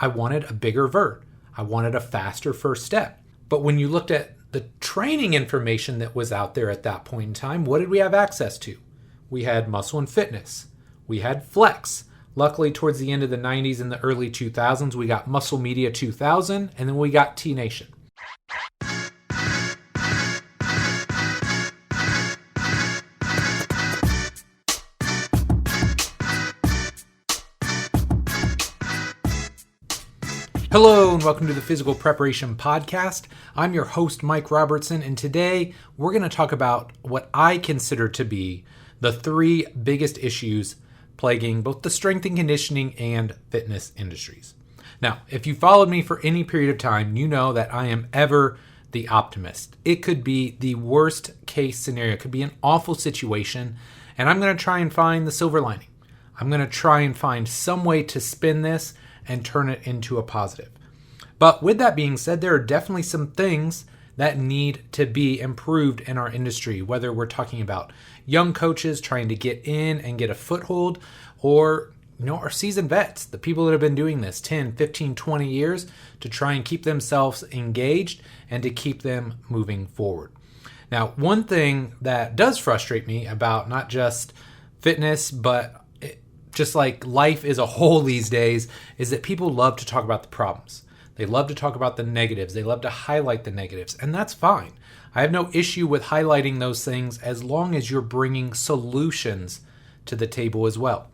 I wanted a bigger vert. I wanted a faster first step. But when you looked at the training information that was out there at that point in time, what did we have access to? We had Muscle and Fitness. We had Flex. Luckily, towards the end of the 90s and the early 2000s, we got Muscle Media 2000, and then we got T-Nation. Hello and welcome to the Physical Preparation Podcast. I'm your host, Mike Robertson, and today we're going to talk about what I consider to be the three biggest issues plaguing both the strength and conditioning and fitness industries. Now, if you followed me for any period of time, you know that I am ever the optimist. It could be the worst case scenario. It could be an awful situation, and I'm going to try and find the silver lining. I'm going to try and find some way to spin this and turn it into a positive. But with that being said, there are definitely some things that need to be improved in our industry, whether we're talking about young coaches trying to get in and get a foothold, or our seasoned vets, the people that have been doing this 10, 15, 20 years to try and keep themselves engaged and to keep them moving forward. Now, one thing that does frustrate me about not just fitness, but just like life as a whole these days, is that people love to talk about the problems. They love to talk about the negatives. They love to highlight the negatives, and that's fine. I have no issue with highlighting those things as long as you're bringing solutions to the table as well.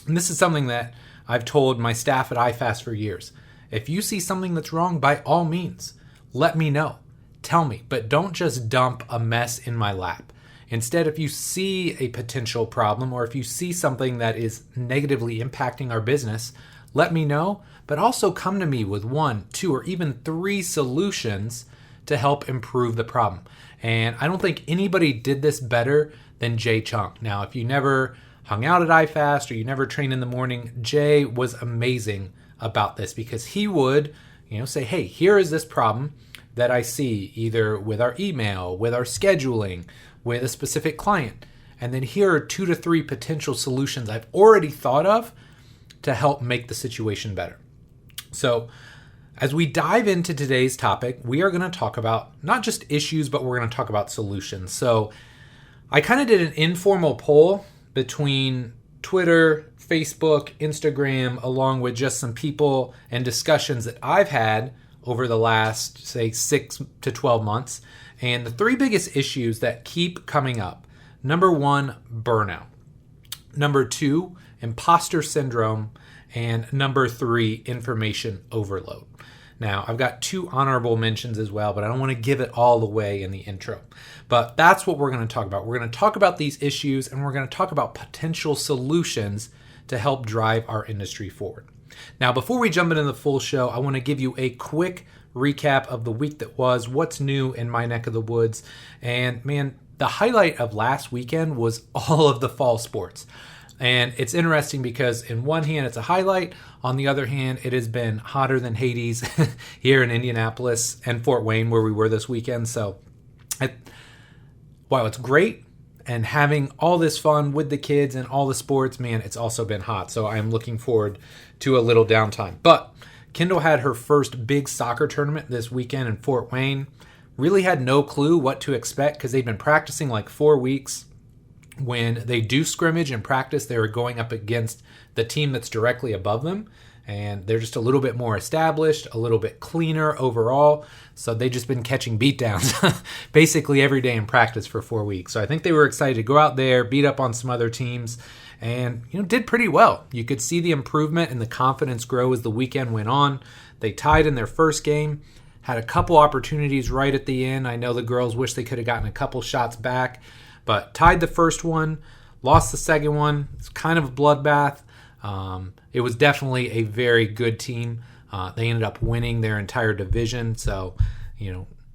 And this is something that I've told my staff at iFast for years. If you see something that's wrong, by all means, let me know. Tell me, but don't just dump a mess in my lap. Instead, if you see a potential problem or if you see something that is negatively impacting our business, let me know, but also come to me with 1, 2, or even 3 solutions to help improve the problem. And I don't think anybody did this better than Jay Chung. Now, if you never hung out at iFast or you never trained in the morning, Jay was amazing about this because he would, say, hey, here is this problem that I see either with our email, with our scheduling, with a specific client. And then here are 2 to 3 potential solutions I've already thought of to help make the situation better. So as we dive into today's topic, we are going to talk about not just issues, but we're going to talk about solutions. So I kind of did an informal poll between Twitter, Facebook, Instagram, along with just some people and discussions that I've had over the last, say, 6 to 12 months. And the 3 biggest issues that keep coming up: number 1, burnout; number 2, imposter syndrome; and number 3, information overload. Now, I've got 2 honorable mentions as well, but I don't want to give it all away in the intro. But that's what we're going to talk about. We're going to talk about these issues, and we're going to talk about potential solutions to help drive our industry forward. Now, before we jump into the full show, I want to give you a quick recap of the week that was, what's new in my neck of the woods. And man, the highlight of last weekend was all of the fall sports. And it's interesting because in one hand, it's a highlight. On the other hand, it has been hotter than Hades here in Indianapolis and Fort Wayne, where we were this weekend. So while it's great and having all this fun with the kids and all the sports, man, it's also been hot. So I'm looking forward to a little downtime. But Kendall had her first big soccer tournament this weekend in Fort Wayne. Really had no clue what to expect because they've been practicing like 4 weeks. When they do scrimmage and practice, they are going up against the team that's directly above them. And they're just a little bit more established, a little bit cleaner overall. So they've just been catching beatdowns basically every day in practice for 4 weeks. So I think they were excited to go out there, beat up on some other teams, and did pretty well. You could see the improvement and the confidence grow as the weekend went on. They tied in their first game, had a couple opportunities right at the end. I know the girls wish they could have gotten a couple shots back, but tied the first one, lost the second one. It's kind of a bloodbath. It was definitely a very good team. They ended up winning their entire division. So,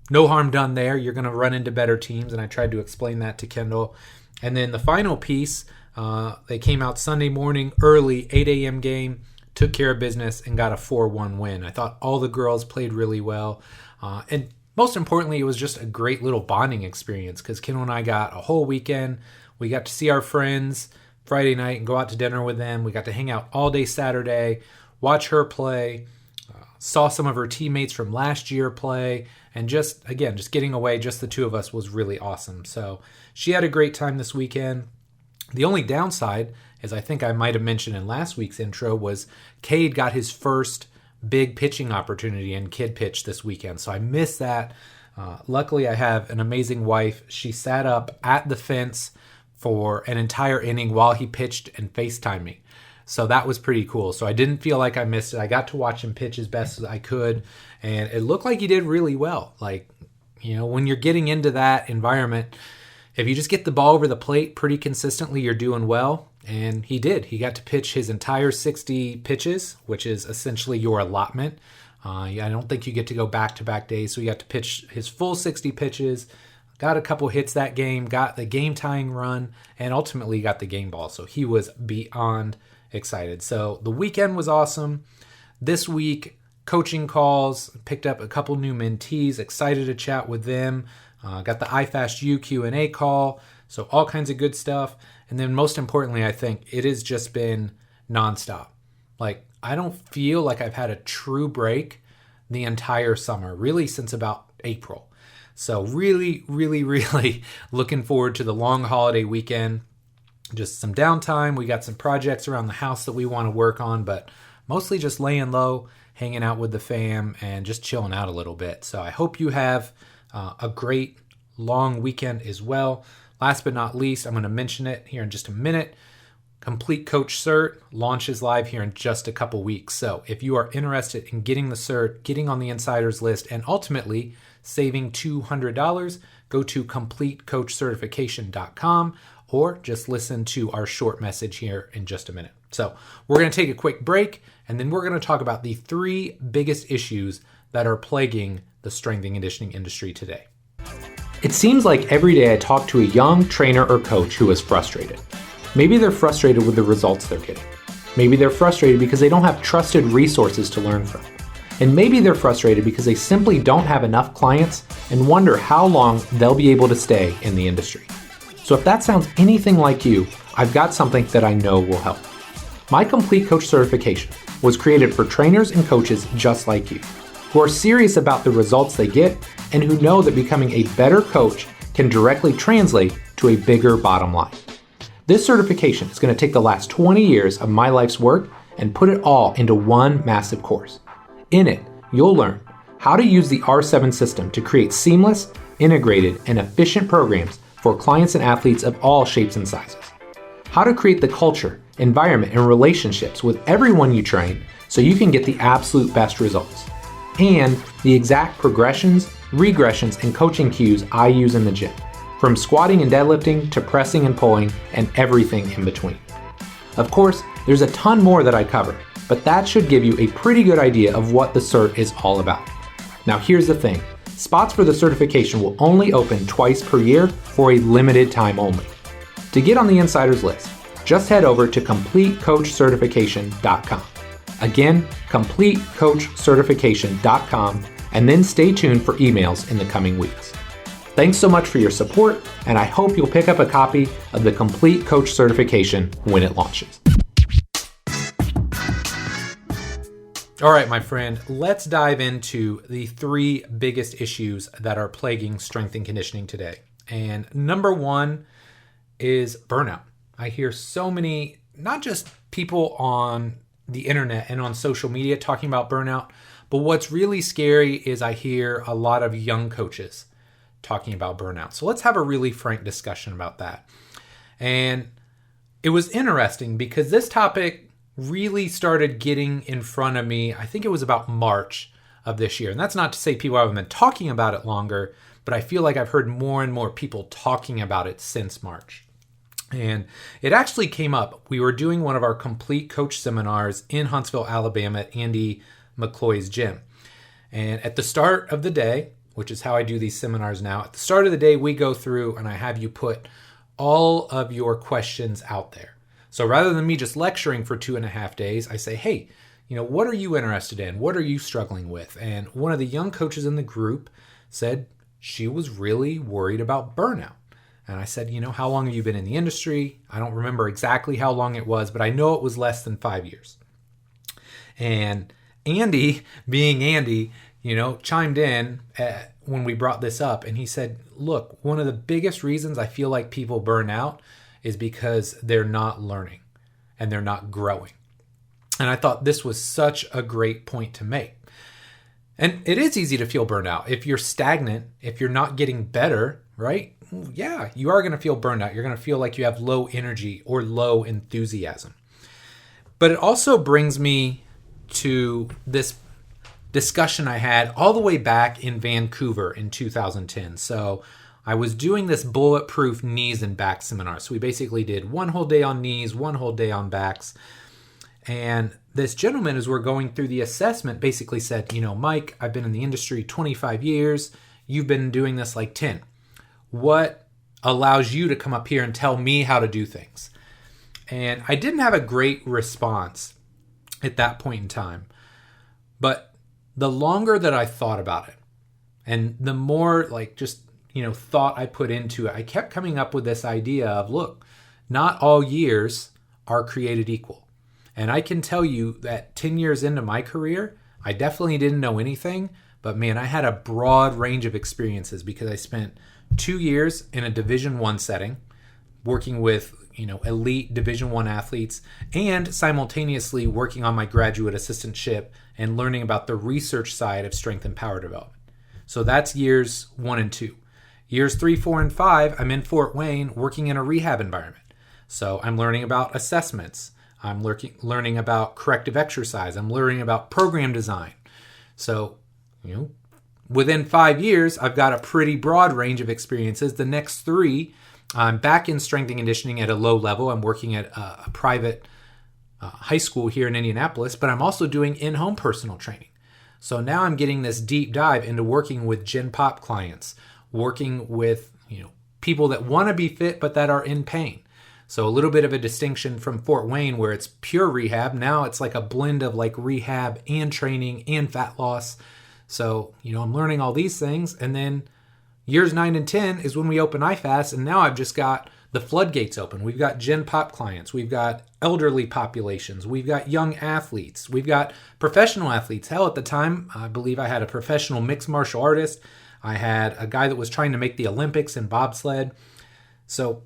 no harm done there. You're going to run into better teams, and I tried to explain that to Kendall. And then the final piece, they came out Sunday morning early, 8 a.m. game, took care of business, and got a 4-1 win. I thought all the girls played really well. And most importantly, it was just a great little bonding experience because Kendall and I got a whole weekend. We got to see our friends Friday night and go out to dinner with them. We got to hang out all day Saturday, watch her play, saw some of her teammates from last year play, and just getting away, just the two of us, was really awesome. So she had a great time this weekend. The only downside, as I think I might have mentioned in last week's intro, was Cade got his first big pitching opportunity in kid pitch this weekend. So I missed that. Luckily, I have an amazing wife. She sat up at the fence for an entire inning while he pitched and FaceTimed me. So that was pretty cool. So I didn't feel like I missed it. I got to watch him pitch as best as I could, and it looked like he did really well. Like, when you're getting into that environment, if you just get the ball over the plate pretty consistently, you're doing well. And he did. He got to pitch his entire 60 pitches, which is essentially your allotment. I don't think you get to go back-to-back days, so he got to pitch his full 60 pitches, got a couple hits that game, got the game-tying run, and ultimately got the game ball. So he was beyond excited. So the weekend was awesome. This week, coaching calls, picked up a couple new mentees, excited to chat with them. Got the iFastU Q&A call, so all kinds of good stuff. And then most importantly, I think it has just been nonstop. Like, I don't feel like I've had a true break the entire summer, really since about April. So really, really, really looking forward to the long holiday weekend. Just some downtime. We got some projects around the house that we want to work on, but mostly just laying low, hanging out with the fam, and just chilling out a little bit. So I hope you have a great long weekend as well. Last but not least, I'm going to mention it here in just a minute. Complete Coach Cert launches live here in just a couple weeks. So if you are interested in getting the cert, getting on the insiders list, and ultimately saving $200, go to completecoachcertification.com or just listen to our short message here in just a minute. So we're going to take a quick break, and then we're going to talk about the 3 biggest issues that are plaguing the strength and conditioning industry today. It seems like every day I talk to a young trainer or coach who is frustrated. Maybe they're frustrated with the results they're getting. Maybe they're frustrated because they don't have trusted resources to learn from. And maybe they're frustrated because they simply don't have enough clients and wonder how long they'll be able to stay in the industry. So if that sounds anything like you, I've got something that I know will help. My Complete Coach Certification was created for trainers and coaches just like you, who are serious about the results they get and who know that becoming a better coach can directly translate to a bigger bottom line. This certification is going to take the last 20 years of my life's work and put it all into one massive course. In it, you'll learn how to use the R7 system to create seamless, integrated, and efficient programs for clients and athletes of all shapes and sizes. How to create the culture, environment, and relationships with everyone you train so you can get the absolute best results. And the exact progressions, regressions, and coaching cues I use in the gym, from squatting and deadlifting to pressing and pulling and everything in between. Of course, there's a ton more that I cover, but that should give you a pretty good idea of what the cert is all about. Now here's the thing, spots for the certification will only open twice per year for a limited time only. To get on the insiders list, just head over to completecoachcertification.com. Again, completecoachcertification.com, and then stay tuned for emails in the coming weeks. Thanks so much for your support, and I hope you'll pick up a copy of the Complete Coach Certification when it launches. All right, my friend, let's dive into the 3 biggest issues that are plaguing strength and conditioning today. And number 1 is burnout. I hear so many, not just people on the internet and on social media talking about burnout, but what's really scary is I hear a lot of young coaches talking about burnout. So let's have a really frank discussion about that. And it was interesting because this topic really started getting in front of me, I think it was about March of this year. And that's not to say people haven't been talking about it longer, but I feel like I've heard more and more people talking about it since March. And it actually came up. We were doing one of our complete coach seminars in Huntsville, Alabama at Andy McCloy's gym. And at the start of the day, which is how I do these seminars now, at the start of the day, we go through and I have you put all of your questions out there. So rather than me just lecturing for 2.5 days, I say, hey, what are you interested in? What are you struggling with? And one of the young coaches in the group said she was really worried about burnout. And I said, how long have you been in the industry? I don't remember exactly how long it was, but I know it was less than 5 years. And Andy, being Andy, chimed in when we brought this up, and he said, look, one of the biggest reasons I feel like people burn out is because they're not learning and they're not growing. And I thought this was such a great point to make. And it is easy to feel burned out. If you're stagnant, if you're not getting better, right? Yeah, you are going to feel burned out. You're going to feel like you have low energy or low enthusiasm. But it also brings me to this discussion I had all the way back in Vancouver in 2010. So I was doing this bulletproof knees and back seminar. So we basically did one whole day on knees, one whole day on backs. And this gentleman, as we're going through the assessment, basically said, Mike, I've been in the industry 25 years. You've been doing this like 10. What allows you to come up here and tell me how to do things? And I didn't have a great response at that point in time. But the longer that I thought about it, and the more thought I put into it, I kept coming up with this idea of, look, not all years are created equal. And I can tell you that 10 years into my career, I definitely didn't know anything, but man, I had a broad range of experiences because I spent 2 years in a Division I setting, working with, elite Division I athletes, and simultaneously working on my graduate assistantship and learning about the research side of strength and power development. So that's years 1 and 2. Years 3, 4, and 5, I'm in Fort Wayne working in a rehab environment. So I'm learning about assessments. I'm learning about corrective exercise. I'm learning about program design. So, within 5 years, I've got a pretty broad range of experiences. The next 3, I'm back in strength and conditioning at a low level. I'm working at a private high school here in Indianapolis, but I'm also doing in-home personal training. So now I'm getting this deep dive into working with Gen Pop clients, working with people that want to be fit but that are in pain. So a little bit of a distinction from Fort Wayne where it's pure rehab. Now it's like a blend of like rehab and training and fat loss. So, I'm learning all these things. And then years 9 and 10 is when we open IFAS. And now I've just got the floodgates open. We've got Gen Pop clients. We've got elderly populations. We've got young athletes. We've got professional athletes. Hell, at the time, I believe I had a professional mixed martial artist. I had a guy that was trying to make the Olympics in bobsled. So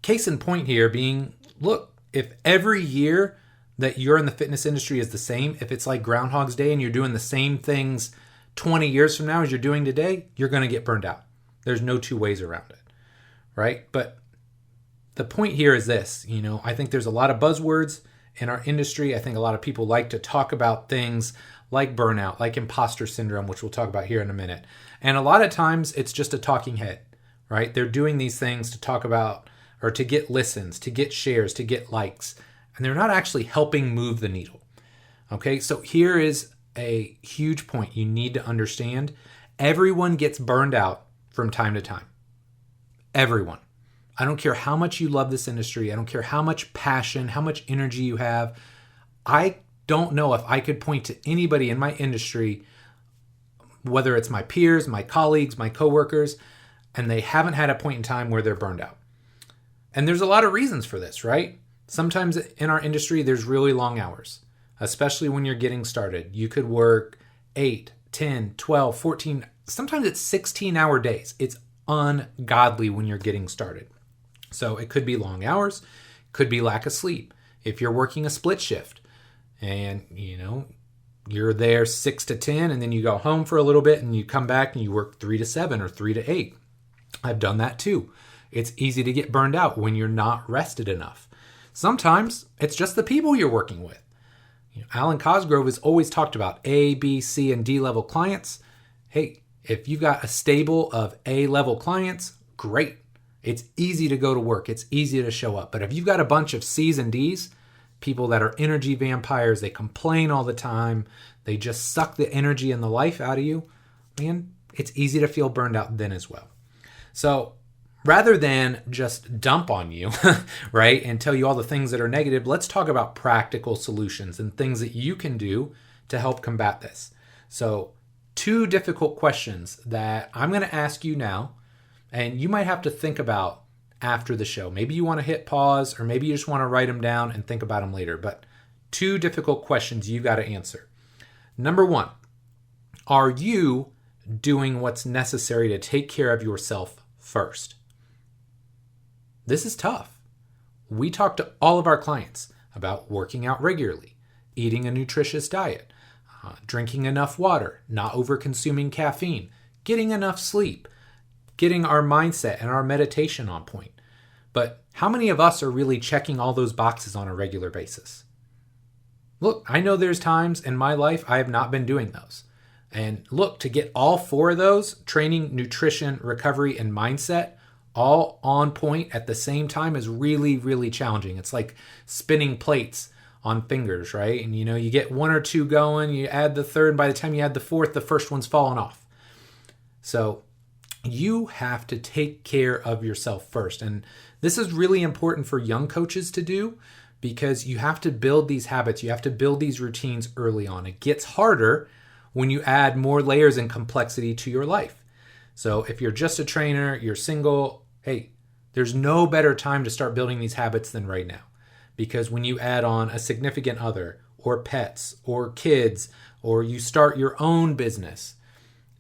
case in point here being, look, if every year that you're in the fitness industry is the same, if it's like Groundhog's Day and you're doing the same things 20 years from now as you're doing today, you're going to get burned out. There's no two ways around it, right? But the point here is this, I think there's a lot of buzzwords in our industry. I think a lot of people like to talk about things like burnout, like imposter syndrome, which we'll talk about here in a minute. And a lot of times it's just a talking head, right? They're doing these things to talk about or to get listens, to get shares, to get likes, and they're not actually helping move the needle. Okay, so here is a huge point you need to understand. Everyone gets burned out from time to time. Everyone. I don't care how much you love this industry. I don't care how much passion, how much energy you have. I don't know if I could point to anybody in my industry, whether it's my peers, my colleagues, my coworkers, and they haven't had a point in time where they're burned out. And there's a lot of reasons for this, right? Sometimes in our industry, there's really long hours, especially when you're getting started. You could work 8, 10, 12, 14, sometimes it's 16-hour days. It's ungodly when you're getting started. So it could be long hours, could be lack of sleep. If you're working a split shift and, you're there 6 to 10 and then you go home for a little bit and you come back and you work 3 to 7 or 3 to 8. I've done that too. It's easy to get burned out when you're not rested enough. Sometimes it's just the people you're working with. Alan Cosgrove has always talked about A, B, C, and D level clients. Hey, if you've got a stable of A level clients, great. It's easy to go to work. It's easy to show up. But if you've got a bunch of C's and D's, people that are energy vampires, they complain all the time, they just suck the energy and the life out of you, man, it's easy to feel burned out then as well. So rather than just dump on you, right, and tell you all the things that are negative, let's talk about practical solutions and things that you can do to help combat this. So 2 difficult questions that I'm going to ask you now, and you might have to think about after the show. Maybe you want to hit pause, or maybe you just want to write them down and think about them later. But 2 difficult questions you got to answer. number one, are you doing what's necessary to take care of yourself first? This is tough. We talk to all of our clients about working out regularly, eating a nutritious diet, drinking enough water, not over-consuming caffeine, getting enough sleep, getting our mindset and our meditation on point. But how many of us are really checking all those boxes on a regular basis? Look, I know there's times in my life I have not been doing those. And look, to get all four of those, training, nutrition, recovery, and mindset, all on point at the same time is really, really challenging. It's like spinning plates on fingers, right? And you get one or two going, you add the third, and by the time you add the fourth, the first one's fallen off. So you have to take care of yourself first. And this is really important for young coaches to do because you have to build these habits. You have to build these routines early on. It gets harder when you add more layers and complexity to your life. So if you're just a trainer, you're single, hey, there's no better time to start building these habits than right now. Because when you add on a significant other or pets or kids, or you start your own business,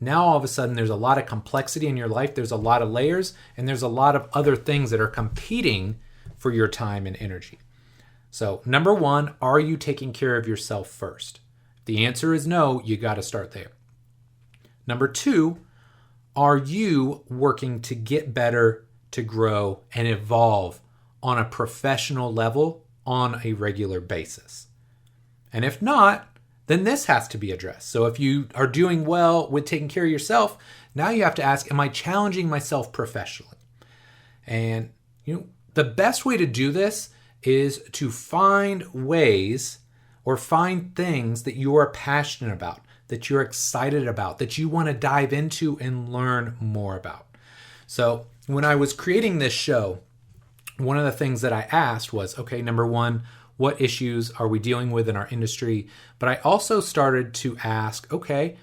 now all of a sudden there's a lot of complexity in your life, there's a lot of layers, and there's a lot of other things that are competing for your time and energy. So number one, are you taking care of yourself first? If the answer is no, you got to start there. Number two, are you working to get better, to grow, and evolve on a professional level on a regular basis? And if not, then this has to be addressed. So if you are doing well with taking care of yourself, now you have to ask, am I challenging myself professionally? And the best way to do this is to find ways or find things that you are passionate about, that you're excited about, that you want to dive into and learn more about. So when I was creating this show, one of the things that I asked was, okay, number one, what issues are we dealing with in our industry? But I also started to ask, okay,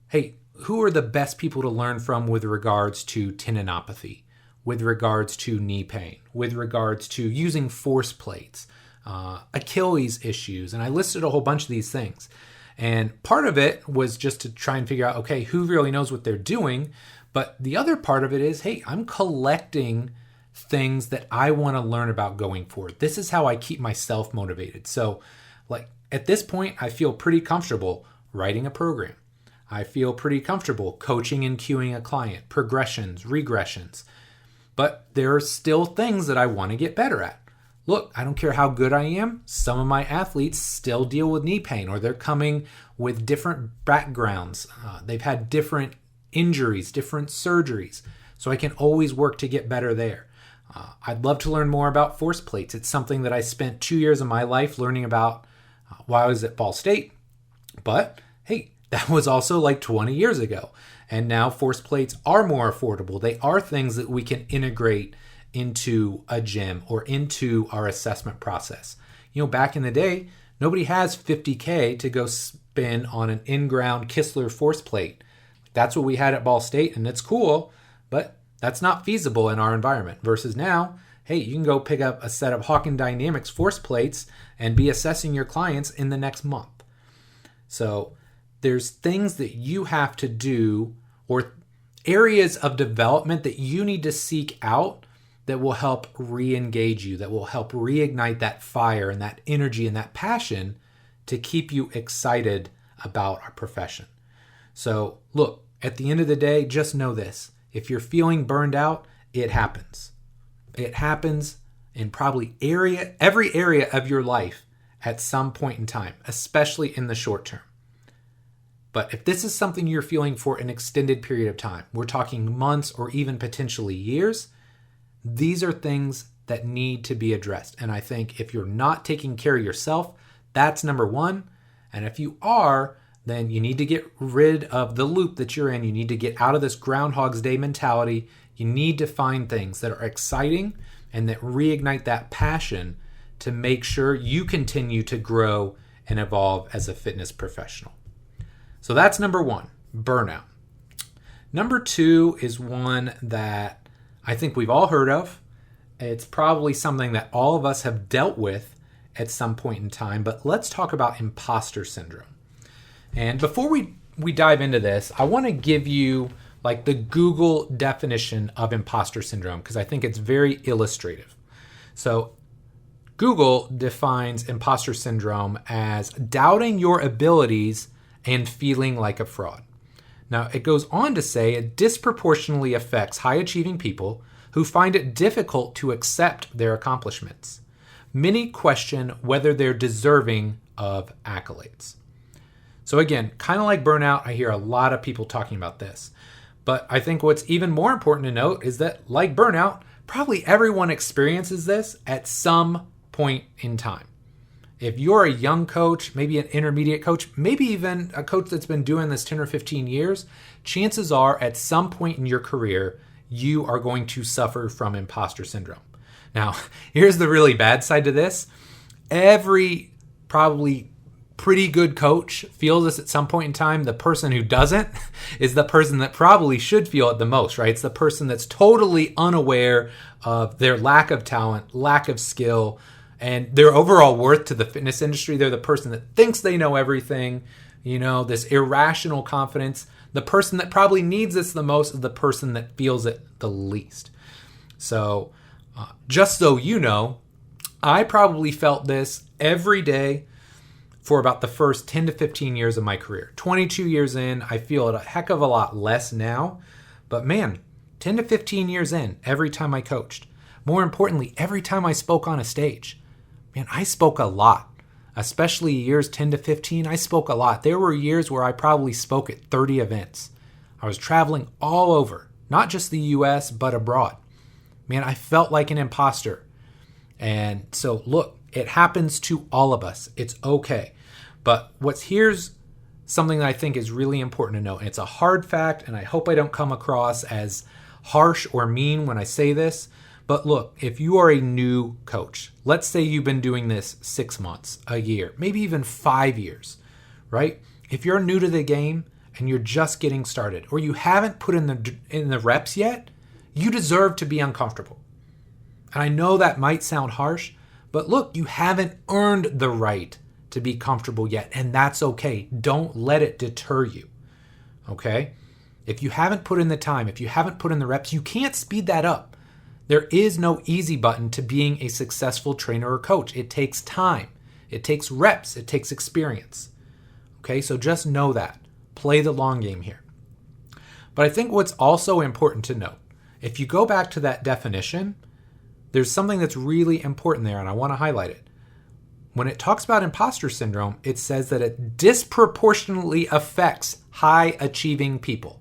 hey, who are the best people to learn from with regards to tendinopathy, with regards to knee pain, with regards to using force plates, Achilles issues? And I listed a whole bunch of these things. And part of it was just to try and figure out, okay, who really knows what they're doing? But the other part of it is, hey, I'm collecting things that I want to learn about going forward. This is how I keep myself motivated. So at this point, I feel pretty comfortable writing a program. I feel pretty comfortable coaching and cueing a client, progressions, regressions. But there are still things that I want to get better at. Look, I don't care how good I am. Some of my athletes still deal with knee pain, or they're coming with different backgrounds. They've had different injuries, different surgeries. So I can always work to get better there. I'd love to learn more about force plates. It's something that I spent 2 years of my life learning about while I was at Ball State. But hey, that was also like 20 years ago. And now force plates are more affordable. They are things that we can integrate into a gym or into our assessment process. Back in the day, nobody has $50K to go spend on an in-ground Kistler force plate. That's what we had at Ball State, and it's cool, but that's not feasible in our environment. Versus now, hey, you can go pick up a set of Hawken Dynamics force plates and be assessing your clients in the next month. So there's things that you have to do, or areas of development that you need to seek out that will help re-engage you, that will help reignite that fire and that energy and that passion to keep you excited about our profession. So look, at the end of the day, just know this. If you're feeling burned out, it happens. It happens in probably every area of your life at some point in time, especially in the short term. But if this is something you're feeling for an extended period of time, we're talking months or even potentially years, these are things that need to be addressed. And I think if you're not taking care of yourself, that's number one. And if you are, then you need to get rid of the loop that you're in. You need to get out of this Groundhog's Day mentality. You need to find things that are exciting and that reignite that passion to make sure you continue to grow and evolve as a fitness professional. So that's number one, burnout. Number two is one that I think we've all heard of. It's probably something that all of us have dealt with at some point in time, but let's talk about imposter syndrome. And before we dive into this, I want to give you like the Google definition of imposter syndrome because I think it's very illustrative. So Google defines imposter syndrome as doubting your abilities and feeling like a fraud. Now, it goes on to say it disproportionately affects high-achieving people who find it difficult to accept their accomplishments. Many question whether they're deserving of accolades. So again, kind of like burnout, I hear a lot of people talking about this. But I think what's even more important to note is that, like burnout, probably everyone experiences this at some point in time. If you're a young coach, maybe an intermediate coach, maybe even a coach that's been doing this 10 or 15 years, chances are at some point in your career, you are going to suffer from imposter syndrome. Now, here's the really bad side to this. Every probably pretty good coach feels this at some point in time. The person who doesn't is the person that probably should feel it the most, right? It's the person that's totally unaware of their lack of talent, lack of skill, and their overall worth to the fitness industry. They're the person that thinks they know everything, this irrational confidence. The person that probably needs this the most is the person that feels it the least. So just so you know, I probably felt this every day for about the first 10 to 15 years of my career. 22 years in, I feel it a heck of a lot less now. But man, 10 to 15 years in, every time I coached. More importantly, every time I spoke on a stage. Man, I spoke a lot. Especially years 10 to 15, I spoke a lot. There were years where I probably spoke at 30 events. I was traveling all over, not just the US, but abroad. Man, I felt like an imposter. And so look, it happens to all of us. It's okay. But here's something that I think is really important to note. And it's a hard fact, and I hope I don't come across as harsh or mean when I say this. But look, if you are a new coach, let's say you've been doing this 6 months, a year, maybe even 5 years, right? If you're new to the game and you're just getting started, or you haven't put in the reps yet, you deserve to be uncomfortable. And I know that might sound harsh, but look, you haven't earned the right to be comfortable yet, and that's okay. Don't let it deter you, okay? If you haven't put in the time, if you haven't put in the reps, you can't speed that up. There is no easy button to being a successful trainer or coach. It takes time. It takes reps. It takes experience. Okay, so just know that. Play the long game here. But I think what's also important to note, if you go back to that definition, there's something that's really important there, and I want to highlight it. When it talks about imposter syndrome, it says that it disproportionately affects high-achieving people.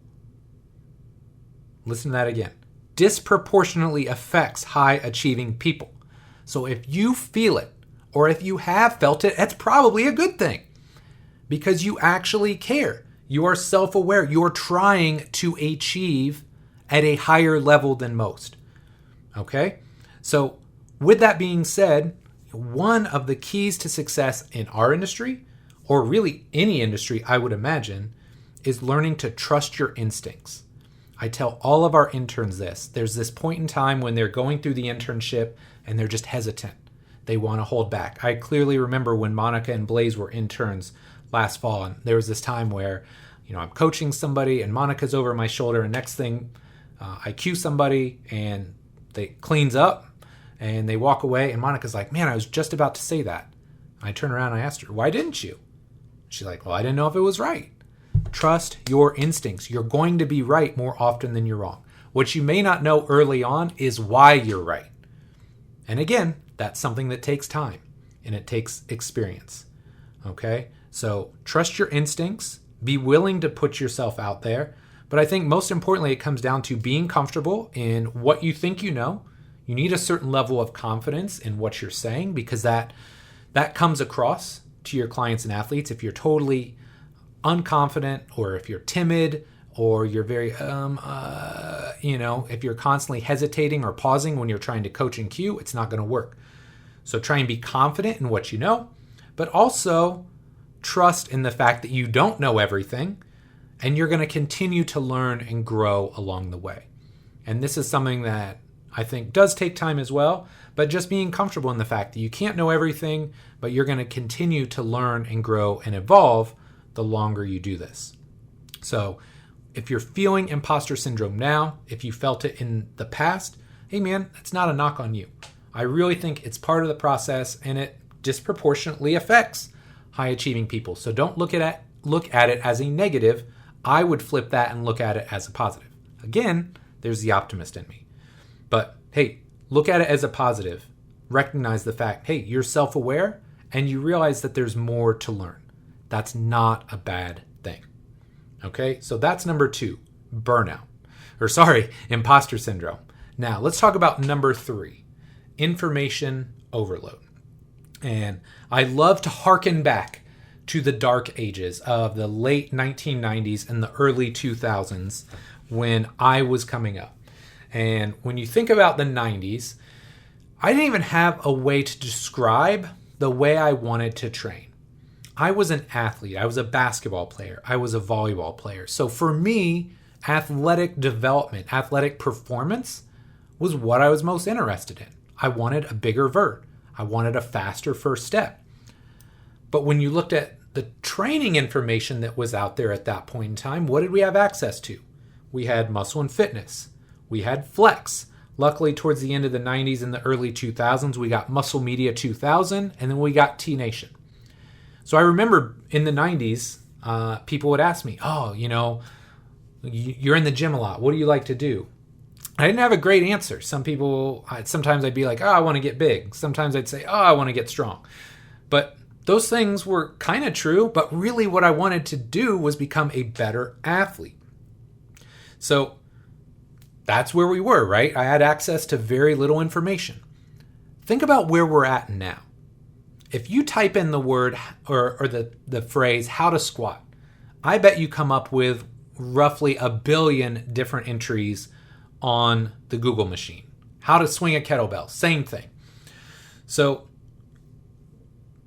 Listen to that again. Disproportionately affects high-achieving people. So if you feel it, or if you have felt it, that's probably a good thing. Because you actually care. You are self-aware. You are trying to achieve at a higher level than most. Okay? So with that being said, one of the keys to success in our industry, or really any industry I would imagine, is learning to trust your instincts. I tell all of our interns this. There's this point in time when they're going through the internship and they're just hesitant. They want to hold back. I clearly remember when Monica and Blaze were interns last fall, and there was this time where, I'm coaching somebody and Monica's over my shoulder, and next thing I cue somebody and they cleans up and they walk away, and Monica's like, man, I was just about to say that. I turn around and I asked her, why didn't you? She's like, well, I didn't know if it was right. Trust your instincts. You're going to be right more often than you're wrong. What you may not know early on is why you're right. And again, that's something that takes time and it takes experience. Okay? So trust your instincts. Be willing to put yourself out there. But I think most importantly, it comes down to being comfortable in what you think you know. You need a certain level of confidence in what you're saying, because that comes across to your clients and athletes. If you're totally unconfident, or if you're timid, or you're very, if you're constantly hesitating or pausing when you're trying to coach and cue, it's not going to work. So try and be confident in what you know, but also trust in the fact that you don't know everything, and you're going to continue to learn and grow along the way. And this is something that I think does take time as well, but just being comfortable in the fact that you can't know everything, but you're going to continue to learn and grow and evolve the longer you do this. So if you're feeling imposter syndrome now, if you felt it in the past, hey man, that's not a knock on you. I really think it's part of the process and it disproportionately affects high achieving people. So don't look at it as a negative. I would flip that and look at it as a positive. Again, there's the optimist in me. But hey, look at it as a positive. Recognize the fact, hey, you're self-aware and you realize that there's more to learn. That's not a bad thing. Okay, so that's number 2, imposter syndrome. Now, let's talk about number 3, information overload. And I love to hearken back to the dark ages of the late 1990s and the early 2000s when I was coming up. And when you think about the 90s, I didn't even have a way to describe the way I wanted to train. I was an athlete. I was a basketball player. I was a volleyball player. So for me, athletic development, athletic performance was what I was most interested in. I wanted a bigger vert. I wanted a faster first step. But when you looked at the training information that was out there at that point in time, what did we have access to? We had Muscle and Fitness. We had Flex. Luckily, towards the end of the 90s and the early 2000s, we got Muscle Media 2000, and then we got T-Nation. So I remember in the 90s, people would ask me, oh, you're in the gym a lot. What do you like to do? I didn't have a great answer. Sometimes I'd be like, oh, I want to get big. Sometimes I'd say, oh, I want to get strong. But those things were kind of true, but really what I wanted to do was become a better athlete. So that's where we were, right? I had access to very little information. Think about where we're at now. If you type in the word or the phrase, how to squat, I bet you come up with roughly 1 billion different entries on the Google machine. How to swing a kettlebell, same thing. So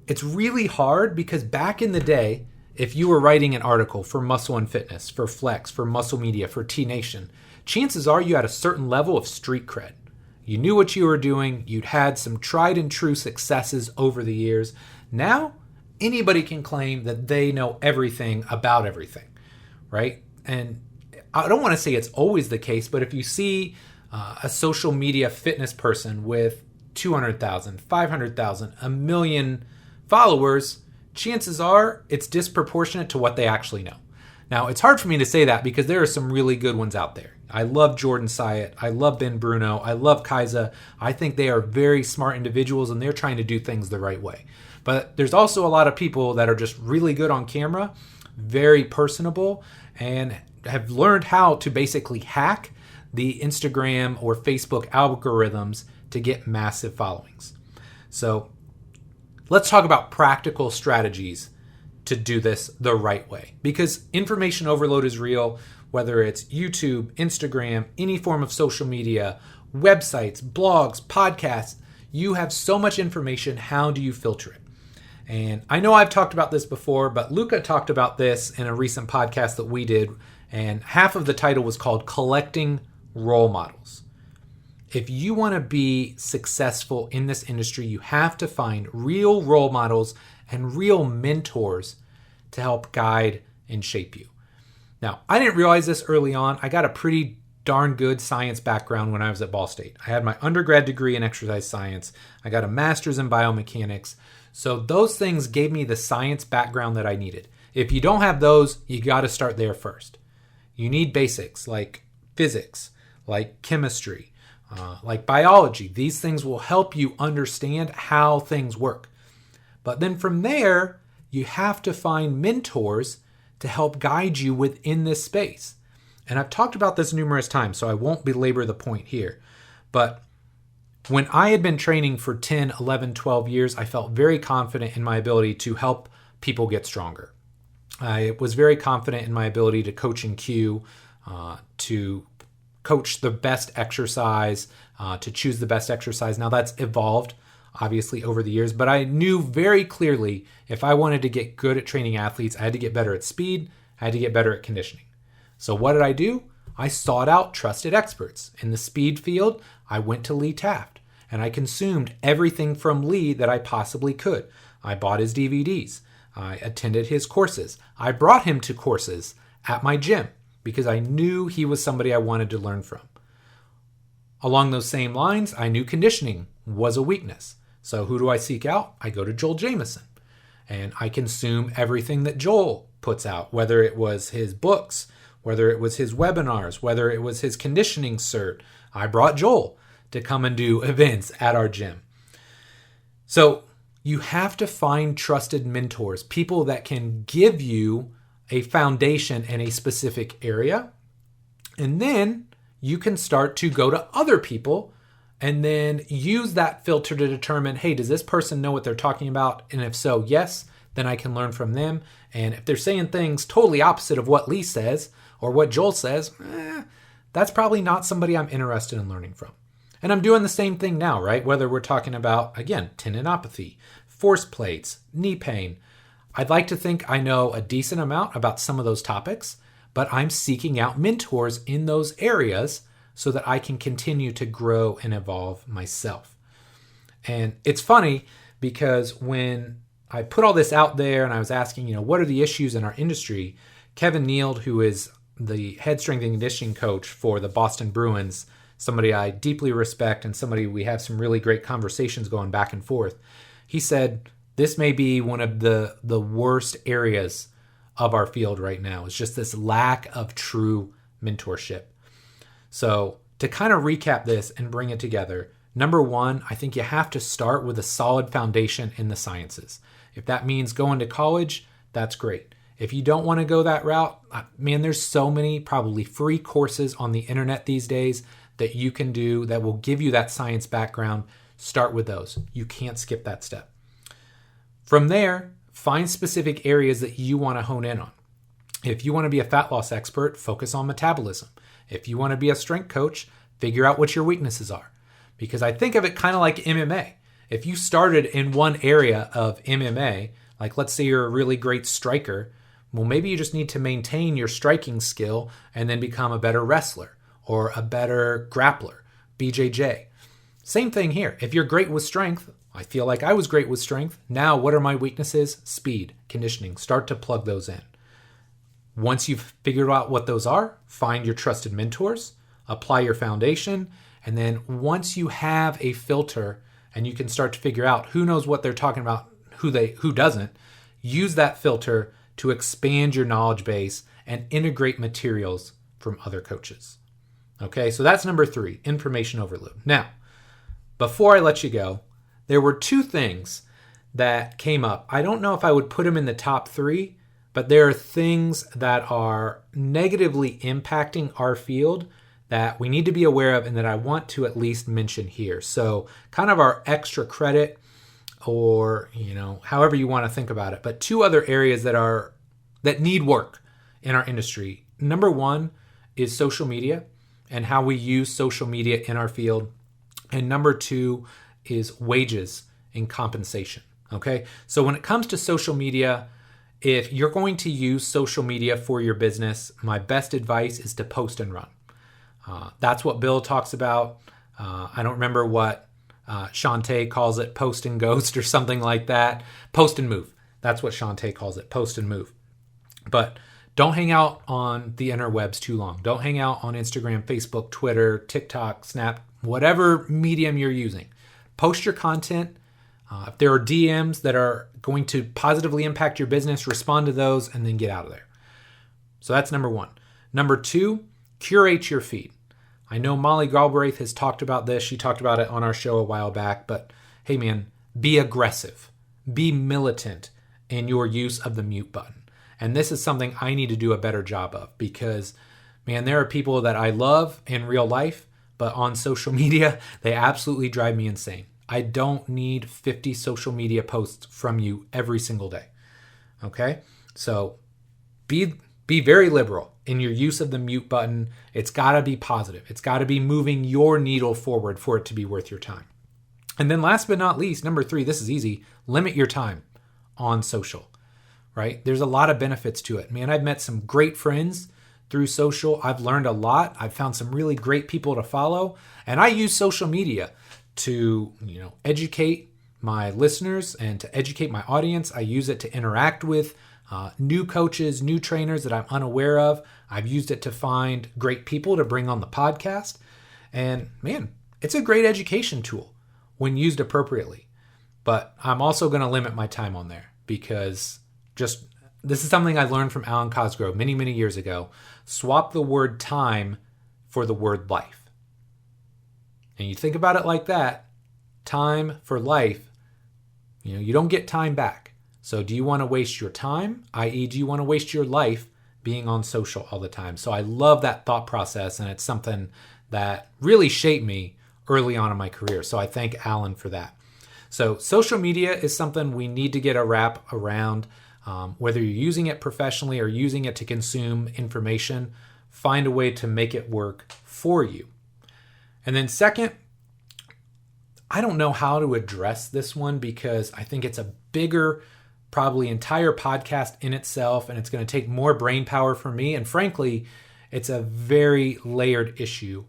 it's really hard because back in the day, if you were writing an article for Muscle and Fitness, for Flex, for Muscle Media, for T-Nation, chances are you had a certain level of street cred. You knew what you were doing. You'd had some tried and true successes over the years. Now, anybody can claim that they know everything about everything, right? And I don't want to say it's always the case, but if you see a social media fitness person with 200,000, 500,000, 1 million followers, chances are it's disproportionate to what they actually know. Now, it's hard for me to say that because there are some really good ones out there. I love Jordan Syatt. I love Ben Bruno. I love Kaiza. I think they are very smart individuals and they're trying to do things the right way. But there's also a lot of people that are just really good on camera, very personable, and have learned how to basically hack the Instagram or Facebook algorithms to get massive followings. So let's talk about practical strategies to do this the right way, because information overload is real, whether it's YouTube, Instagram, any form of social media, websites, blogs, podcasts. You have so much information. How do you filter it? And I know I've talked about this before, but Luca talked about this in a recent podcast that we did, and half of the title was called Collecting Role Models. If you want to be successful in this industry, you have to find real role models and real mentors to help guide and shape you. Now, I didn't realize this early on. I got a pretty darn good science background when I was at Ball State. I had my undergrad degree in exercise science. I got a master's in biomechanics. So those things gave me the science background that I needed. If you don't have those, you got to start there first. You need basics like physics, like chemistry, like biology. These things will help you understand how things work. But then from there, you have to find mentors to help guide you within this space. And I've talked about this numerous times, so I won't belabor the point here. But when I had been training for 10, 11, 12 years, I felt very confident in my ability to help people get stronger. I was very confident in my ability to coach and cue, to coach the best exercise, to choose the best exercise. Now that's evolved, obviously, over the years, but I knew very clearly if I wanted to get good at training athletes, I had to get better at speed, I had to get better at conditioning. So what did I do? I sought out trusted experts. In the speed field, I went to Lee Taft, and I consumed everything from Lee that I possibly could. I bought his DVDs. I attended his courses. I brought him to courses at my gym because I knew he was somebody I wanted to learn from. Along those same lines, I knew conditioning was a weakness. So who do I seek out? I go to Joel Jamieson, and I consume everything that Joel puts out, whether it was his books, whether it was his webinars, whether it was his conditioning cert. I brought Joel to come and do events at our gym. So you have to find trusted mentors, people that can give you a foundation in a specific area. And then you can start to go to other people and then use that filter to determine, hey, does this person know what they're talking about? And if so, yes, then I can learn from them. And if they're saying things totally opposite of what Lee says or what Joel says, that's probably not somebody I'm interested in learning from. And I'm doing the same thing now, right? Whether we're talking about, again, tendinopathy, force plates, knee pain. I'd like to think I know a decent amount about some of those topics, but I'm seeking out mentors in those areas so that I can continue to grow and evolve myself. And it's funny because when I put all this out there and I was asking, what are the issues in our industry? Kevin Neild, who is the head strength and conditioning coach for the Boston Bruins, somebody I deeply respect and somebody we have some really great conversations going back and forth. He said, this may be one of the worst areas of our field right now. It's just this lack of true mentorship. So to kind of recap this and bring it together, number one, I think you have to start with a solid foundation in the sciences. If that means going to college, that's great. If you don't want to go that route, man, there's so many probably free courses on the internet these days that you can do that will give you that science background. Start with those. You can't skip that step. From there, find specific areas that you want to hone in on. If you want to be a fat loss expert, focus on metabolism. If you want to be a strength coach, figure out what your weaknesses are. Because I think of it kind of like MMA. If you started in one area of MMA, like let's say you're a really great striker, well, maybe you just need to maintain your striking skill and then become a better wrestler or a better grappler, BJJ. Same thing here. If you're great with strength, I feel like I was great with strength. Now, what are my weaknesses? Speed, conditioning. Start to plug those in. Once you've figured out what those are, find your trusted mentors, apply your foundation, and then once you have a filter and you can start to figure out who knows what they're talking about, who doesn't, use that filter to expand your knowledge base and integrate materials from other coaches. Okay, so that's number 3, information overload. Now, before I let you go, there were 2 things that came up. I don't know if I would put them in the top 3, but there are things that are negatively impacting our field that we need to be aware of and that I want to at least mention here. So kind of our extra credit or, however you want to think about it. But 2 other areas that need work in our industry. Number 1 is social media and how we use social media in our field. And number 2 is wages and compensation. Okay. So when it comes to social media, if you're going to use social media for your business, my best advice is to post and run. That's what Bill talks about. I don't remember what Shantae calls it, post and ghost or something like that. Post and move. That's what Shantae calls it, post and move. But don't hang out on the interwebs too long. Don't hang out on Instagram, Facebook, Twitter, TikTok, Snap, whatever medium you're using. Post your content. If there are DMs that are going to positively impact your business, respond to those and then get out of there. So that's number 1. Number 2, curate your feed. I know Molly Galbraith has talked about this. She talked about it on our show a while back. But hey, man, be aggressive. Be militant in your use of the mute button. And this is something I need to do a better job of because, man, there are people that I love in real life, but on social media, they absolutely drive me insane. I don't need 50 social media posts from you every single day. Okay? So be very liberal in your use of the mute button. It's got to be positive. It's got to be moving your needle forward for it to be worth your time. And then last but not least, number 3, this is easy. Limit your time on social, right? There's a lot of benefits to it. Man, I've met some great friends through social. I've learned a lot. I've found some really great people to follow. And I use social media to, educate my listeners and to educate my audience. I use it to interact with new coaches, new trainers that I'm unaware of. I've used it to find great people to bring on the podcast. And man, it's a great education tool when used appropriately. But I'm also going to limit my time on there because this is something I learned from Alan Cosgrove many, many years ago. Swap the word time for the word life. And you think about it like that, time for life, you don't get time back. So do you want to waste your time? i.e., do you want to waste your life being on social all the time? So I love that thought process, and it's something that really shaped me early on in my career. So I thank Alan for that. So social media is something we need to get a wrap around. Whether you're using it professionally or using it to consume information, find a way to make it work for you. And then second, I don't know how to address this one because I think it's a bigger, probably entire podcast in itself, and it's going to take more brain power from me. And frankly, it's a very layered issue.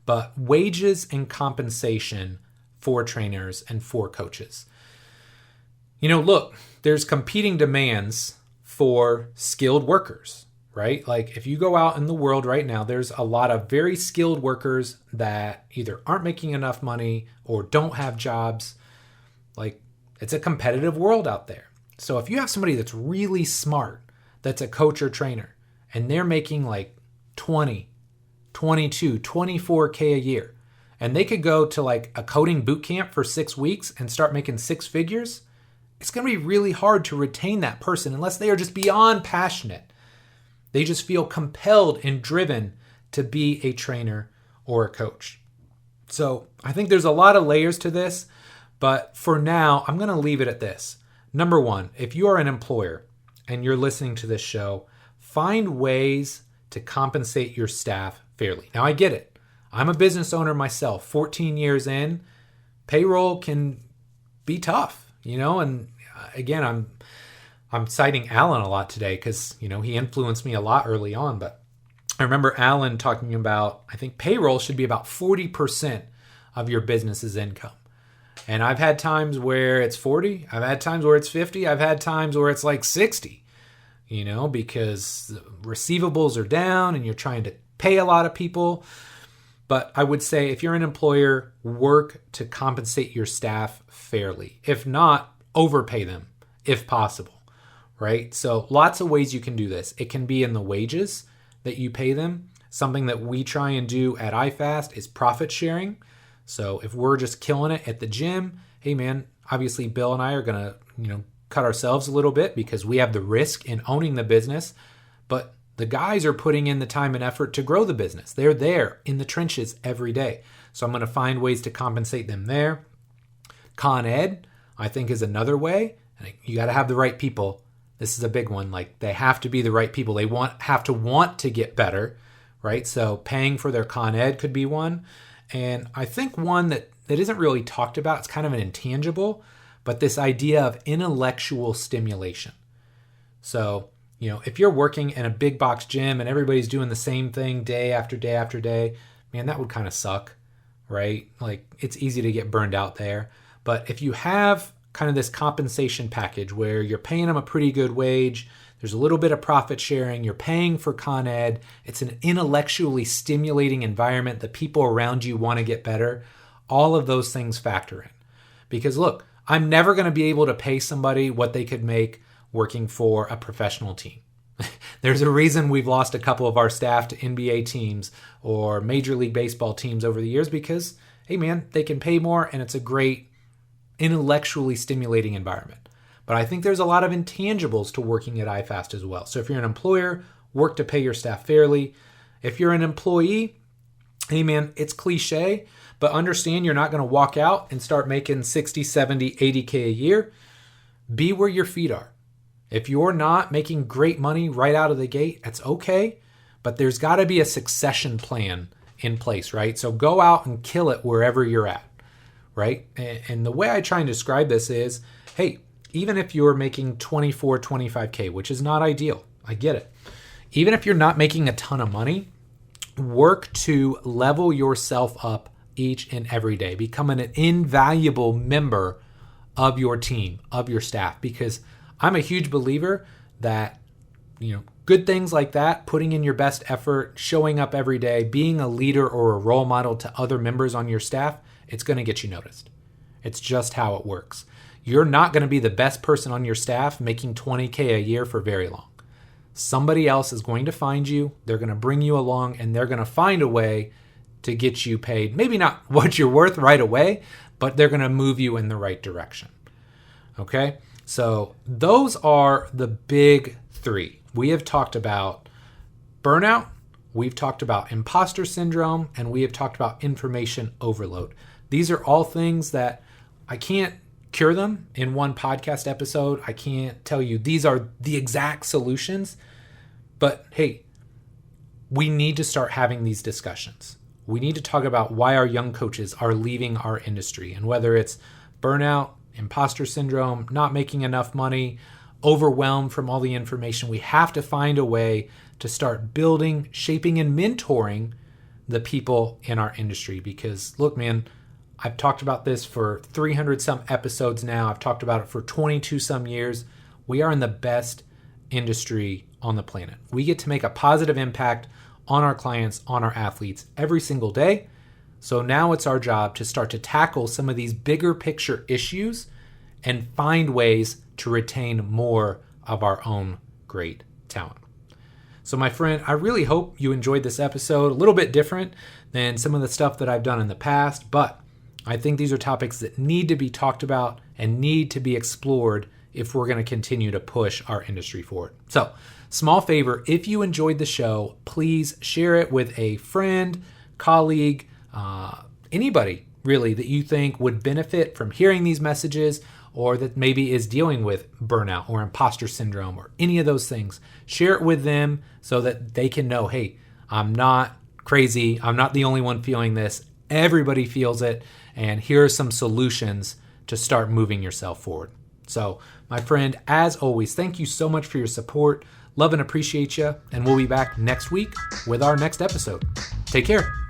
But wages and compensation for trainers and for coaches. Look, there's competing demands for skilled workers, right? Like if you go out in the world right now, there's a lot of very skilled workers that either aren't making enough money or don't have jobs. Like it's a competitive world out there. So if you have somebody that's really smart, that's a coach or trainer, and they're making like 20, 22, 24K a year, and they could go to like a coding boot camp for 6 weeks and start making six figures, it's going to be really hard to retain that person unless they are just beyond passionate. They just feel compelled and driven to be a trainer or a coach. So I think there's a lot of layers to this, but for now, I'm going to leave it at this. Number one, if you are an employer and you're listening to this show, find ways to compensate your staff fairly. Now, I get it. I'm a business owner myself, 14 years in. Payroll can be tough, and again, I'm citing Alan a lot today because, he influenced me a lot early on. But I remember Alan talking about, I think payroll should be about 40% of your business's income. And I've had times where it's 40. I've had times where it's 50. I've had times where it's like 60, because receivables are down and you're trying to pay a lot of people. But I would say if you're an employer, work to compensate your staff fairly. If not, overpay them if possible, right? So lots of ways you can do this. It can be in the wages that you pay them. Something that we try and do at iFast is profit sharing. So if we're just killing it at the gym, hey man, obviously Bill and I are going to, cut ourselves a little bit because we have the risk in owning the business, but the guys are putting in the time and effort to grow the business. They're there in the trenches every day. So I'm going to find ways to compensate them there. Con Ed, I think, is another way. You got to have the right people. This is a big one. Like they have to be the right people. They have to want to get better, right? So paying for their Con Ed could be one. And I think one that isn't really talked about, it's kind of an intangible, but this idea of intellectual stimulation. So, if you're working in a big box gym and everybody's doing the same thing day after day after day, man, that would kind of suck, right? Like it's easy to get burned out there. But if you have kind of this compensation package where you're paying them a pretty good wage, there's a little bit of profit sharing, you're paying for Con Ed, it's an intellectually stimulating environment, the people around you want to get better, all of those things factor in. Because look, I'm never going to be able to pay somebody what they could make working for a professional team. There's a reason we've lost a couple of our staff to NBA teams or Major League Baseball teams over the years because, hey man, they can pay more and it's a great intellectually stimulating environment. But I think there's a lot of intangibles to working at iFast as well. So if you're an employer, work to pay your staff fairly. If you're an employee, hey man, it's cliche, but understand you're not going to walk out and start making 60, 70, 80K a year. Be where your feet are. If you're not making great money right out of the gate, that's okay, but there's got to be a succession plan in place, right? So go out and kill it wherever you're at, right? And the way I try and describe this is, hey, even if you're making 24, 25K, which is not ideal, I get it. Even if you're not making a ton of money, work to level yourself up each and every day. Become an invaluable member of your team, of your staff, because I'm a huge believer that, good things like that, putting in your best effort, showing up every day, being a leader or a role model to other members on your staff, it's going to get you noticed. It's just how it works. You're not going to be the best person on your staff making $20K a year for very long. Somebody else is going to find you, they're going to bring you along, and they're going to find a way to get you paid. Maybe not what you're worth right away, but they're going to move you in the right direction. Okay? So those are the big three. We have talked about burnout, we've talked about imposter syndrome, and we have talked about information overload. These are all things that I can't cure them in one podcast episode. I can't tell you these are the exact solutions, but hey, we need to start having these discussions. We need to talk about why our young coaches are leaving our industry, and whether it's burnout, imposter syndrome, not making enough money, overwhelmed from all the information. We have to find a way to start building, shaping, and mentoring the people in our industry. Because look, man, I've talked about this for 300 some episodes now. I've talked about it for 22 some years. We are in the best industry on the planet. We get to make a positive impact on our clients, on our athletes every single day. So now it's our job to start to tackle some of these bigger picture issues and find ways to retain more of our own great talent. So my friend, I really hope you enjoyed this episode. A little bit different than some of the stuff that I've done in the past, but I think these are topics that need to be talked about and need to be explored if we're going to continue to push our industry forward. So, small favor, if you enjoyed the show, please share it with a friend, colleague, anybody really that you think would benefit from hearing these messages, or that maybe is dealing with burnout or imposter syndrome or any of those things. Share it with them so that they can know, hey, I'm not crazy. I'm not the only one feeling this. Everybody feels it. And here are some solutions to start moving yourself forward. So, my friend, as always, thank you so much for your support. Love and appreciate you. And we'll be back next week with our next episode. Take care.